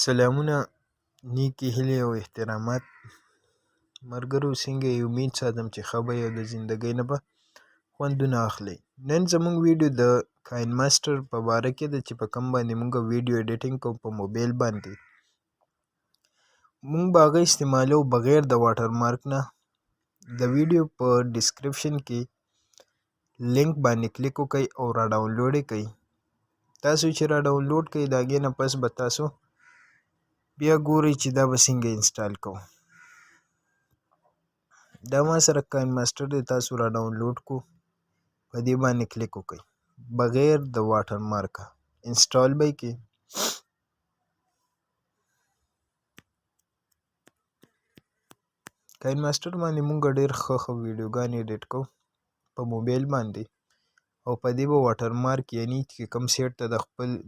سلامونه، نیکې هیلې او احترامات ملګرو، څنګه یې؟ امید ساتم چې ښه به یې او د زندګۍ نه به خوندونه اخلئ. نن زموږ ویډیو د کاینماسټر په باره کې ده چې په کوم باندې موږ ویډیو ایډیټینګ کوو په موبایل باندې. موږ به هغه استعمالوو بغیر د واټر مارک نه. د ویډیو په ډسکرپشن کې لینک باندې کلیک وکړئ او را ډاونلوډ یې کړئ. تاسو چې را ډاونلوډ کړئ د هغې نه پس به تاسو بیا ګورئ چې دا به څنګه انسټال کوو. دا ما سره کاینماسټر دی، تاسو را ډاونلوډ کو، په دې باندې کلیک وکړئ بغیر د واټر مارکه انسټال به یې کړئ. کاینماسټر باندې مونږ ډېر ښه ویډیوګانې ایډیټ کوو په موبایل باندې، او په دې به واټر مارک یعنی چې کوم سیټ ته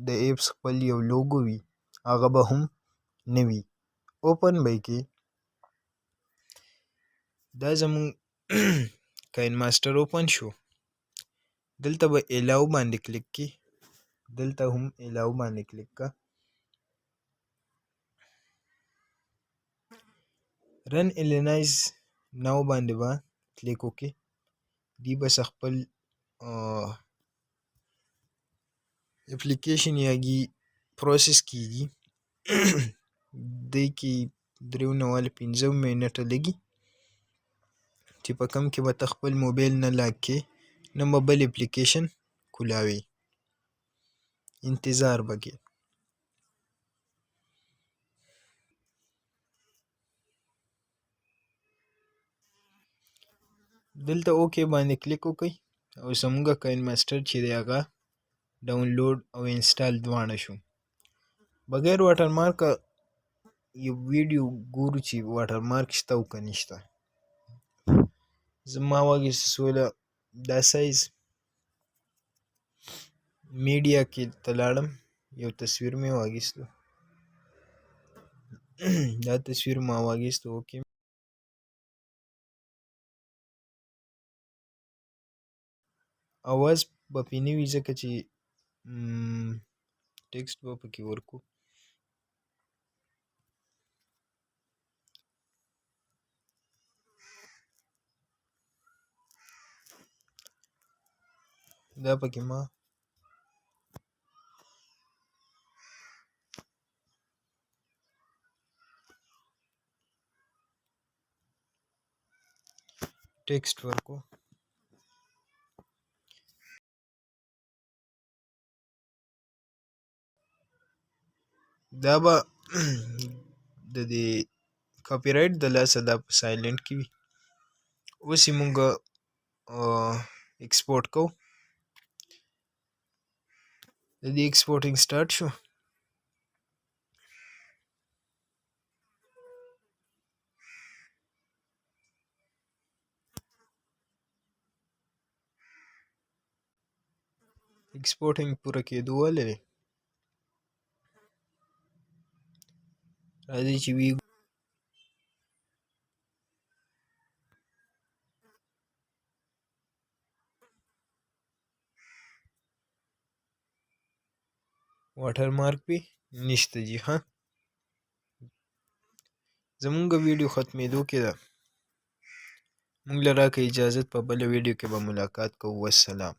د ایپس خپل یو لوګو وي هغه به هم نه وي. اوپن به یې کړئ. دا زموږ کاینماسټر اوپن شو. دلته به الاو باندې کلیک کړئ. دلته هم الاو باندې کلیک کړه. رن الینایز ناو باندې به کلیک وکړئ. دی بس خپل اپلیکیشن یاګي پروسس کیږي. دی کې 3 نه 15 منټه لګي چې په کوم کې به ته خپل موبایل نه لاک کې نه به بل اپلیکیشن کولاوي. انتظار به کې. دلته اوکې باندې کلیک وکړئ او زموږ کاینماسټر چې دی هغه ډاونلوډ او انسټال دواړه شو. بغیر واټر مارکه یو ویډیو ګورو چې واټر مارک شته او که نشته. زما واخیسته سوله دا سایز میډیا کې ته لاړم، یو تصویر مې واخیستو. دا تصویر ما واخیستو. اوکې اواز به پې نه وي ځکه چې ټکسټ به پکې ورکو. دا پکې ما ټکسټ ورکو. دا به د دې کاپی رایټ د لاسه دا په سایلنټ کې وي. اوس یې مونږ ایکسپورټ کوو. د دې ایکسپورټینګ سټارټ شو. ایکسپورټینګ پوره کېدو والی دی. راځئ چې وی واټر مارک پې نشته جی. ها زمونږ ویډیو ختمېدو کې ده. مونږ له راکړئ اجازت، په بله ویډیو کې به ملاقات کوو. والسلام.